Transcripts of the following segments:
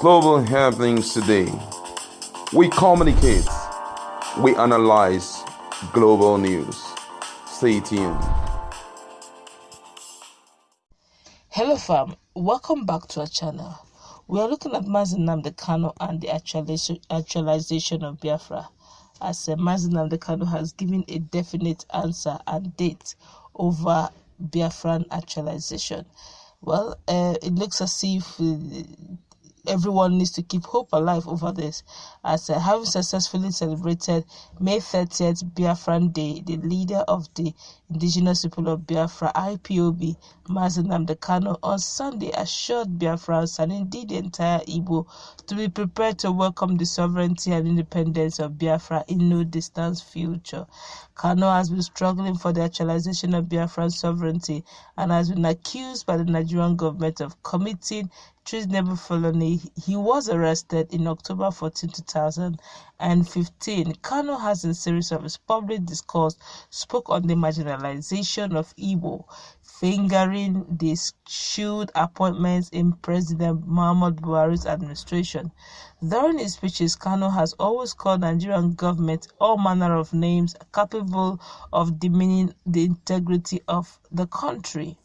global happenings today. We communicate, we analyze global news. Stay tuned. Hello fam, welcome back to our channel. We are looking at Mazi Nnamdi Kanu and the actualization of Biafra. As Mazi Nnamdi Kanu has given a definite answer and date over Biafran actualization. Well, it looks as if everyone needs to keep hope alive over this, as having successfully celebrated May 30th Biafran Day, the leader of the indigenous people of Biafra, IPOB, Mazi Nnamdi Kanu, on Sunday assured Biafrans and indeed the entire Igbo to be prepared to welcome the sovereignty and independence of Biafra in no distant future. Kanu has been struggling for the actualization of Biafran sovereignty and has been accused by the Nigerian government of committing treasonable felony. He was arrested in October 14, 2015. Kanu has, in a series of his public discourse, spoke on the marginalization of Igbo, fingering the skewed appointments in President Muhammadu Buhari's administration. During his speeches, Kanu has always called Nigerian government all manner of names capable of demeaning the integrity of the country.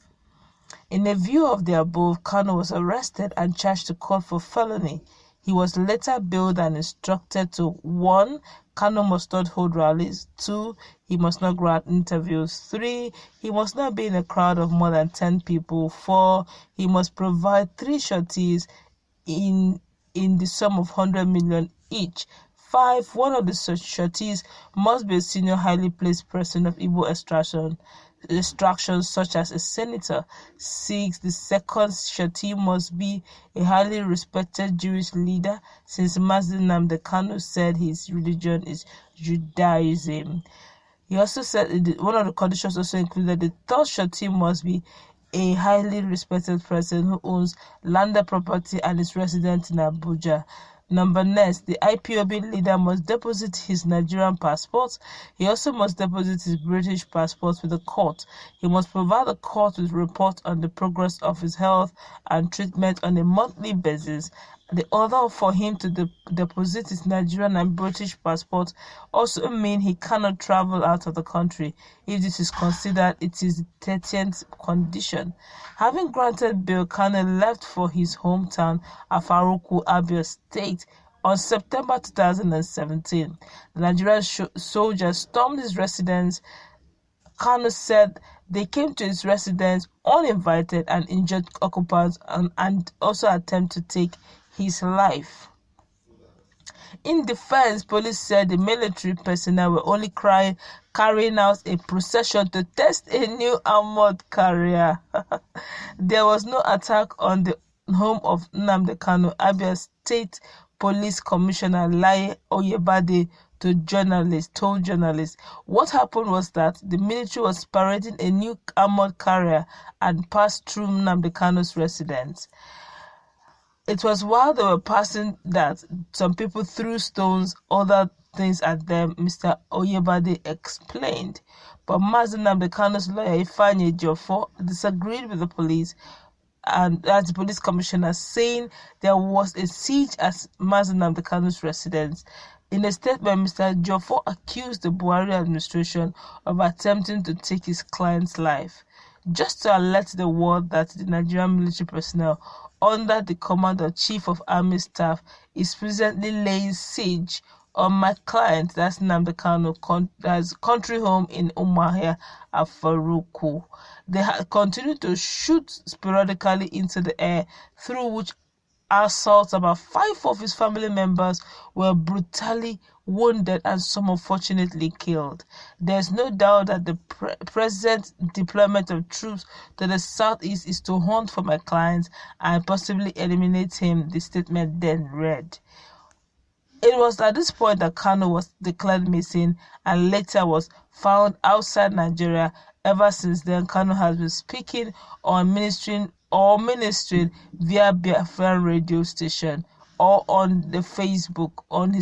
In a view of the above, Kanu was arrested and charged to court for felony. He was later bailed and instructed to 1. Kanu must not hold rallies. 2. He must not grant interviews. 3. He must not be in a crowd of more than 10 people. 4. He must provide 3 sureties in the sum of 100 million each. 5. One of the sureties must be a senior highly placed person of Igbo extraction, such as a senator. 6. The second surety must be a highly respected Jewish leader, since Mazi Nnamdi Kanu said his religion is Judaism. He also said one of the conditions also included the third surety must be a highly respected person who owns landed property and is resident in Abuja. Next, the IPOB leader must deposit his Nigerian passport. He also must deposit his British passport with the court. He must provide the court with report on the progress of his health and treatment on a monthly basis. The order for him to deposit his Nigerian and British passport also mean he cannot travel out of the country. If this is considered, it is the 30th condition. Having granted bail, Kanu left for his hometown, Afaruku, Abia State, on September 2017. The Nigerian soldiers stormed his residence. Kanu said they came to his residence uninvited and injured occupants and also attempted to take his life. In defense, police said the military personnel were only carrying out a procession to test a new armored carrier. There was no attack on the home of Nnamdi Kanu. Abia State Police Commissioner Lai Oyebade told journalists what happened was that the military was parading a new armored carrier and passed through Nnamdi Kanu's residence. It was while they were passing that some people threw stones, other things at them, Mr. Oyebade explained. But Mazi Nnamdi Kanu's lawyer, Ifeanyi Ejiofor, disagreed with the police and as the police commissioner, saying there was a siege at Mazi Nnamdi Kanu's residence. In a statement, Mr. Ejiofor accused the Buhari administration of attempting to take his client's life. Just to alert the world that the Nigerian military personnel under the command of Chief of Army Staff is presently laying siege on my client, that's Nnamdi Kanu's country home in Umuahia, Afaruku. They have continued to shoot sporadically into the air, through which assaults about 5 of his family members were brutally wounded and some unfortunately killed. There's no doubt that the present deployment of troops to the southeast is to hunt for my clients and possibly eliminate him, the statement then read. It was at this point that Kanu was declared missing and later was found outside Nigeria. Ever since then, Kanu has been speaking on ministering via Biafran radio station or on his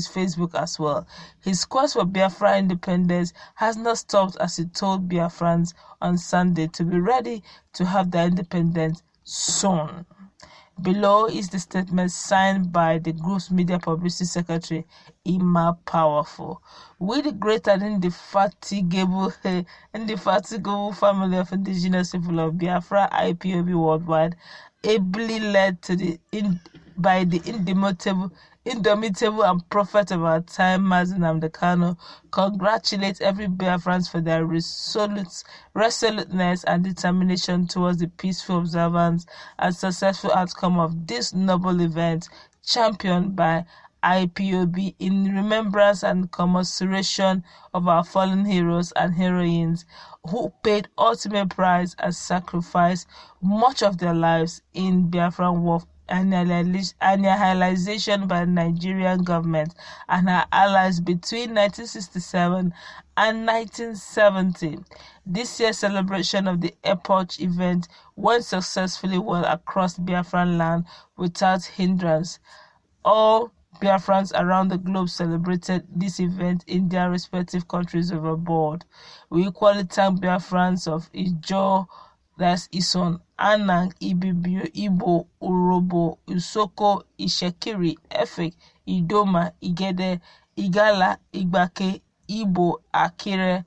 Facebook as well. His quest for Biafra independence has not stopped, as he told Biafrans on Sunday to be ready to have their independence soon. Below is the statement signed by the group's media publicity secretary, Ima Powerful. We, the great and indefatigable family of indigenous people of Biafra, IPOB worldwide, ably led by the indomitable and prophet of our time, Mazi Nnamdi Kanu, congratulate every Biafrans for their resoluteness and determination towards the peaceful observance and successful outcome of this noble event, championed by IPOB in remembrance and commemoration of our fallen heroes and heroines who paid ultimate price and sacrificed much of their lives in Biafran war annihilation by the Nigerian government and her allies between 1967 and 1970. This year's celebration of the epoch event went successfully well across Biafran land without hindrance. All Biafrans around the globe celebrated this event in their respective countries overboard. We equally thank Biafrans of Ijo, that's Ison, Anang, Ibibio, Igbo, Urobo, Usoko, Ishekiri, Efik, Idoma, Igede, Igala, Igbake, Igbo, Akire,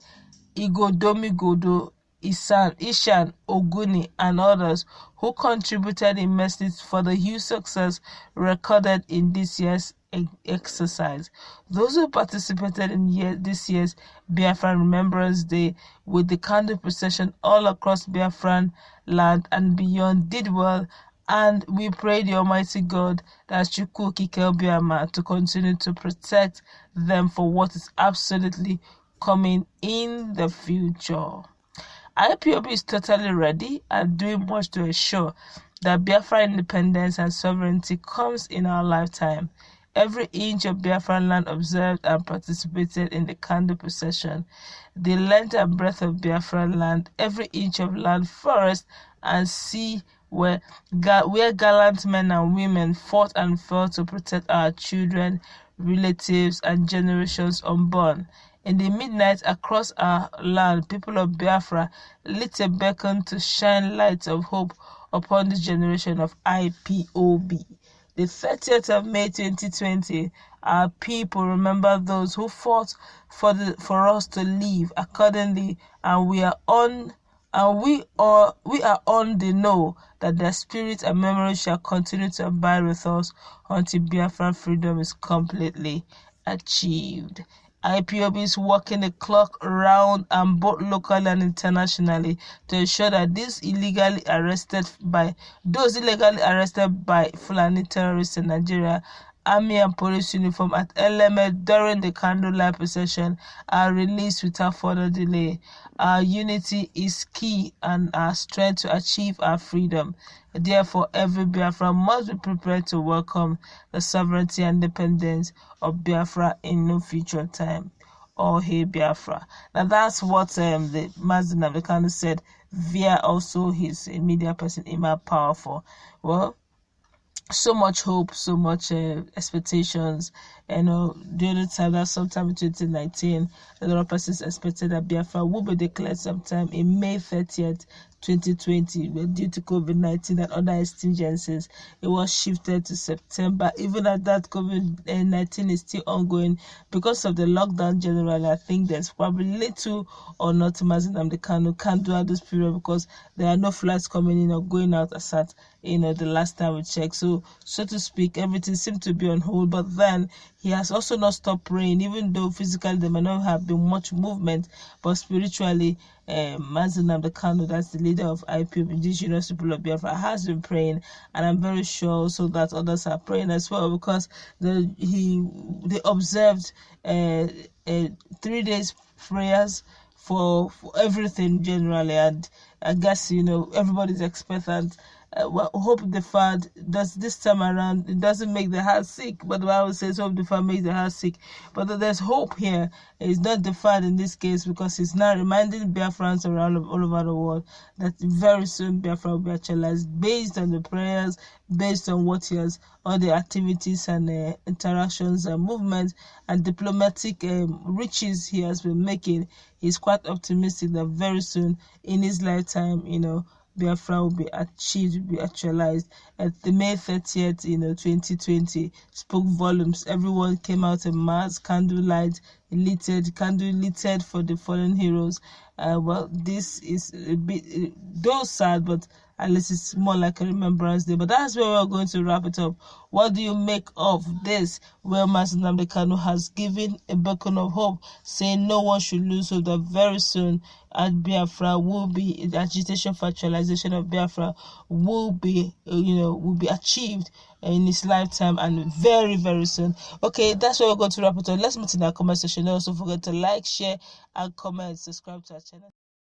Igodomigodo, Ishan, Oguni, and others who contributed immensely for the huge success recorded in this year's exercise. Those who participated in this year's Biafran Remembrance Day with the candle procession all across Biafran land and beyond did well, and we pray the Almighty God that Chukwu Kike Obiama to continue to protect them for what is absolutely coming in the future. IPOB is totally ready and doing much to ensure that Biafra independence and sovereignty comes in our lifetime. Every inch of Biafran land observed and participated in the candle procession. The length and breadth of Biafran land, every inch of land, forest, and sea where gallant men and women fought and fell to protect our children, relatives, and generations unborn. In the midnight across our land, people of Biafra lit a beacon to shine lights of hope upon this generation of IPOB. The 30th of May 2020, our people remember those who fought for us to live accordingly, and we are on the know that their spirit and memory shall continue to abide with us until Biafran freedom is completely achieved. IPOB is working the clock around and both locally and internationally to ensure that those illegally arrested by Fulani terrorists in Nigeria, army and police uniform at Eleme during the candlelight procession are released without further delay. Our unity is key and our strength to achieve our freedom. Therefore, every Biafra must be prepared to welcome the sovereignty and independence of Biafra in no future time. All hail Biafra. Now that's what the Mazi Nnamdi Kanu said via also his media person, Ima Powerful. Well, so much hope, so much expectations. The other time, that sometime in 2019, a lot of persons expected that Biafra will be declared sometime in May 30th, 2020, but due to COVID-19 and other contingencies, it was shifted to September. Even at that, COVID-19 is still ongoing because of the lockdown generally. I think there's probably little or not Mazi Nnamdi Kanu can't do at this period because there are no flights coming in or going out as at the last time we checked. So to speak, everything seemed to be on hold, but then he has also not stopped praying, even though physically there may not have been much movement, but spiritually, Mazi Nnamdi Kanu, that's the leader of IPOB, Indigenous People of Biafra, has been praying, and I'm very sure also that others are praying as well, because they observed 3 days prayers for everything generally, and I guess everybody's expectant. Hope deferred does this time around. It doesn't make the heart sick, but the Bible says hope deferred makes the heart sick. But there's hope here. It's not deferred in this case because it's now reminding Biafrans around all over the world that very soon Biafra will be actualized based on the prayers, based on what he has, all the activities and interactions and movements and diplomatic riches he has been making. He's quite optimistic that very soon in his lifetime, Biafra will be achieved, will be actualized. At the May 30th, 2020, spoke volumes. Everyone came out in mass, candle lit for the fallen heroes. Well, this is a bit, though sad, but at least it's more like a remembrance day. But that's where we're going to wrap it up. What do you make of this? Well, Mazi Nnamdi Kanu has given a beacon of hope, saying no one should lose hope that very soon at Biafra will be, the agitation for actualization of Biafra will be achieved in his lifetime, and very, very soon. Okay, that's where we're going to wrap it up. Let's meet in our comment section. Don't also forget to like, share, and comment. Subscribe to our channel.